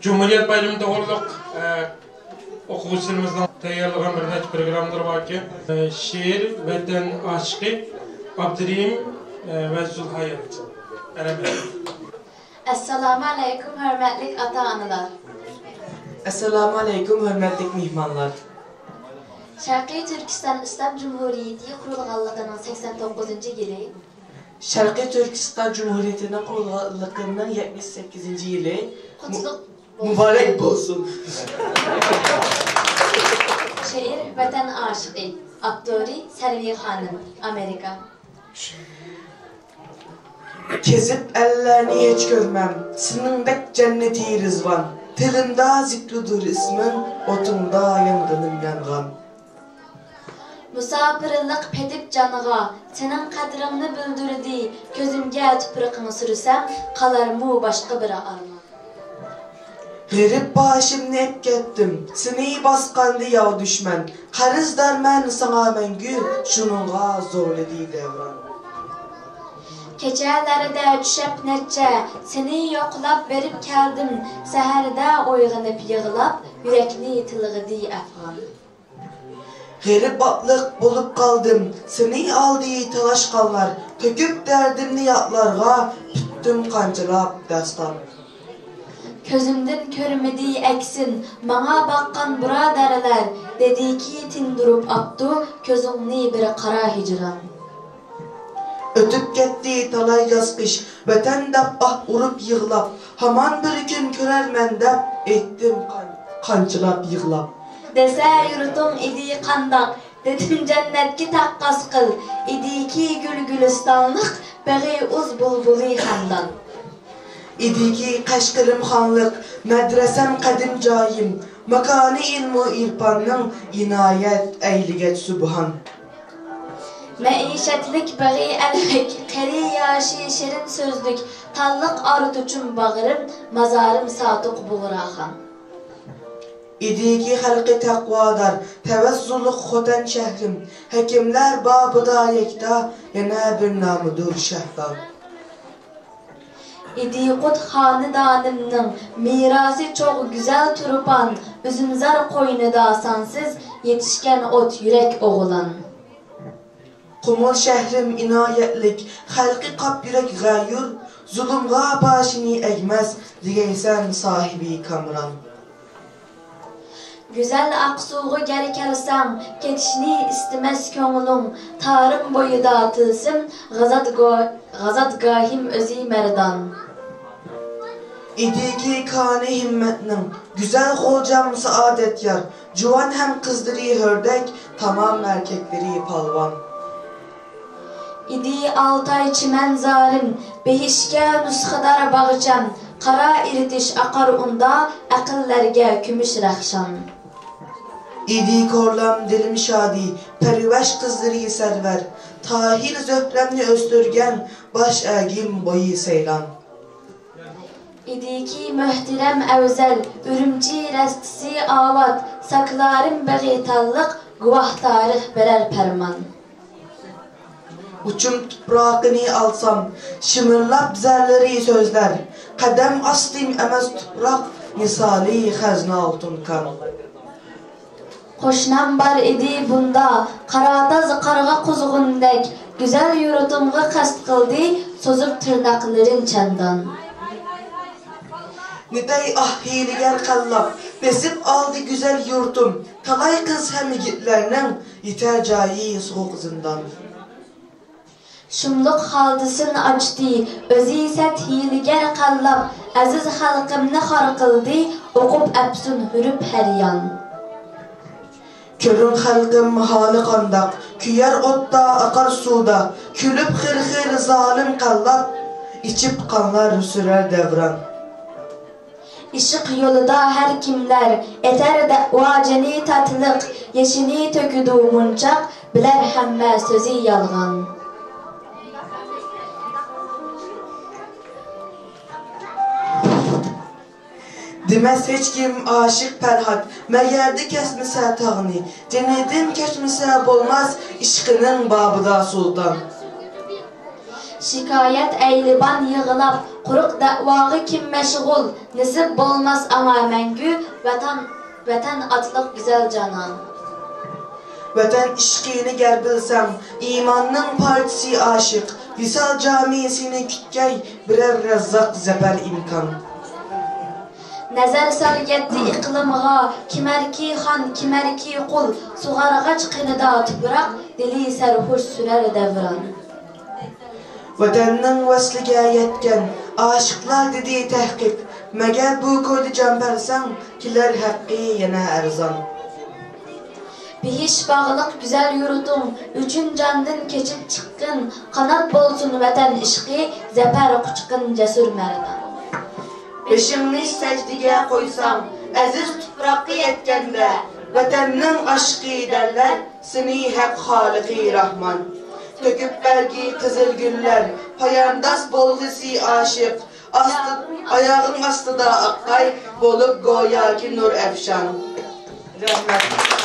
Cumhuriyet Bayramı doğruluk okuvchilarimizdan tayyorlagan bir necha programmalar borki. Şiir, vatan aşkı, Abdurrahim ve Zulhayat. Assalamu alaikum hürmetlik ata-analar. Assalamu alaikum hürmetlik mihmanlar. Şarkı Türkistan İslam Cumhuriyeti kurulganlığının 89. yılı. Şarkı Türkistan Cumhuriyeti'nin kurulganlığının 78. yılı. Mübarek olsun. Şiir Vatan Aşıkı. Abduri Servi Hanım. Amerika. Kezip ellerini hiç görmem. Sinindek cenneti rızvan. Tilimda zikrudur ismin. Otunda yangınım yangan. Musafirlik pedip canıga, senin kadrini bildirdi. Gözümge tüpürüqini sürsem, kalar mu başka bir arma. Garip başımını hep gettim. Seni baskandı yav düşman. Karız darman sana mengü. Şununla zorledi devran. Keçelerde düşep neçe, seni yoklap verip keldim. Seherde oyğanıp yığılap, yürekli tılgıdi efgan. Garip batlık bulup kaldım. Seni aldı talaşkanlar. Töküp derdimni yatlarga. Tuttum kancılap destan. Közümden körmedi eksin, bana bakkan buraderler. Dedi ki tindurup aptu, közümni bir kara hicran. Ötüp gitti talay yazkış. Vatan dap ah urup yığlap. Haman bir gün körermen dep. Ettim kancılap yığlap. Dese yurtum idi kandak, dedim cennetki takkas kıl. İdi ki gül gülistanlık, beği uz bulbuli handan. İdi ki kaşkırım hanlık, medresem kadim cayim. Makani ilmu irpanın inayet eyliget subhan. Meişetlik beği elbek, keri yaşı şirin sözlük. Tallık arıtuçum bağırım, mazarım sadık buğrahan. İdi ki halkı takvadar, tevezzuluk khoten şehrim. Hekimler babıda yekta, yana bir namıdır şehdan. İdi kut hanedanımның mirası çok güzel turpan. Üzümzar koynuda sansız, yetişken ot yürek oğulan. Kumul şehrim inayetlik, halkı kap yürek gayur. Zulümga başını eğmez, diyeysen sahibi kamran. Güzel aksuğu geri kelsem, ketişini istemez köngülüm. Tarım boyu dağıtılsın, gazat gahim özü merdan. İdi ki kâne himmetnin, güzel hocam saadet yar. Cuvan hem kızdırı hördek, tamam erkekleri palvan. İdi altay çimen zalim, behişke nuskadar bağıçam. Kara iritiş akar unda, akıllerge kümüş rəxşan. İdi korlam dilim şadi, periveş kızdırı server. Tahir zöhremni östürgen, baş əgim boyu seylan. İdi ki mühterem evzel, ürümci restisi avat. Saklarım beğitallık, guvah tarih berer perman. Uçum tuprağını alsam, şımırlap zerleri sözler. Kadem astım emez tuprak, misali xəzna altın kan. Koşnam var idi bunda, karadaz karga kuzğundek. Güzel yurtumga kast kıldı, sozup tırnakların çandan. Nidey ah hiliger kallap, besip aldı güzel yurtum. Talay kız hem yigitlerinin, yiter cayi soğuk zindan. Şumluk haldısın açtı, özü set hiliger kallap. Aziz halkımni har kıldı, okup epsun hürüp her yan. Körün halkım hali kandak, küyer otta akar suda. Külüp hır zalim kallap, içip kanlar sürer devran. Işık yolunda her kimler, eter de vaceni tatlık. Yeşini töküdü munçak, biler hemme sözü yalgan. Demez hiç kim aşık Ferhat, meyerdi kesmese tağını. Cennetin keçmese bolmaz, işkinin babıda sultan. Şikayet eyliban yığılap, quruq da'vağı kim meşgul, nisib bolmaz ama mengü, vatan atlıq güzel canan. Vatan işqini ger bilsem, imanның partisi aşık, Visal camisini kütkey, birer razzaq zeper imkan. Nazar sal yetti iqlimğa, kimerki xan, kimerki qul, suğarğaç qinida tuprak, dili serhuş sürer devran. Vatanның vasliga yetken, aşıqlar dedi tahqiq, Meger bu koydu can bersen, kiler haqqi yana arzan. Bihiş bağlıq güzel yurtum, üçün candın keçip çıkkın, Kanat bolsun vatan işqi, zeper kuçkın cesur merdan. Beşimni secdige koysam, aziz tuprağı yetkende, Vatanның aşkı derler, seni hak Haliki Rahman. Töküp belki kızıl güller, payandas bolgısi aşık, ayağın astıda akkay, bolup goya ki nur efşan. Rahmet.